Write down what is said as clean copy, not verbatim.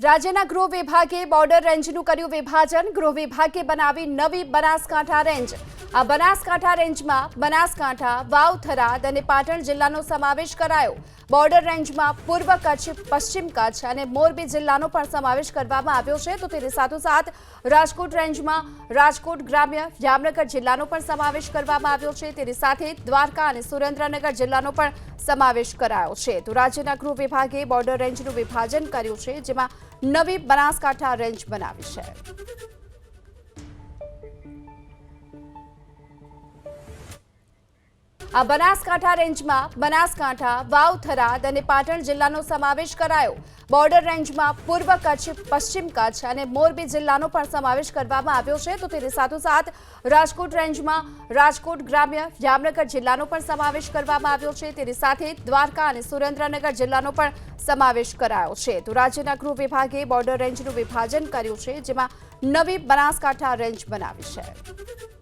રાજ્યના ગૃહ વિભાગે બોર્ડર રેન્જનું કર્યું વિભાજન। ગૃહ વિભાગે બનાવી નવી બનાસકાંઠા રેન્જ। આ બનાસકાંઠા રેન્જમાં બનાસકાંઠા, વાવ, થરાદ અને પાટણ જિલ્લાનો સમાવેશ કરાયો। બોર્ડર રેન્જમાં પૂર્વ કચ્છ, પશ્ચિમ કચ્છ અને મોરબી જિલ્લાનો પણ સમાવેશ કરવામાં આવ્યો છે। તો તેની સાથોસાથ રાજકોટ રેન્જમાં રાજકોટ ગ્રામ્ય, જામનગર જિલ્લાનો પણ સમાવેશ કરવામાં આવ્યો છે। તેની સાથે દ્વારકા અને સુરેન્દ્રનગર જિલ્લાનો પણ સમાવેશ કરાયો છે। તો રાજ્યના ગૃહ વિભાગે બોર્ડર રેન્જનું વિભાજન કર્યું છે, જેમાં નવી બનાસકાંઠા રેન્જ બનાવી છે। આ બનાસકાંઠા રેન્જમાં બનાસકાંઠા, વાવ, થરાદ અને પાટણ જિલ્લાનો સમાવેશ કરાયો। બોર્ડર રેન્જમાં પૂર્વ કચ્છ, પશ્ચિમ કચ્છ અને મોરબી જિલ્લાનો પણ સમાવેશ કરવામાં આવ્યો છે। તો તેની સાથોસાથ રાજકોટ રેન્જમાં રાજકોટ ગ્રામ્ય, જામનગર જિલ્લાનો પણ સમાવેશ કરવામાં આવ્યો છે। તેની સાથે દ્વારકા અને સુરેન્દ્રનગર જિલ્લાનો પણ સમાવેશ કરાયો છે। તો રાજ્યના ગૃહ વિભાગે બોર્ડર રેન્જનું વિભાજન કર્યું છે, જેમાં નવી બનાસકાંઠા રેન્જ બનાવી છે।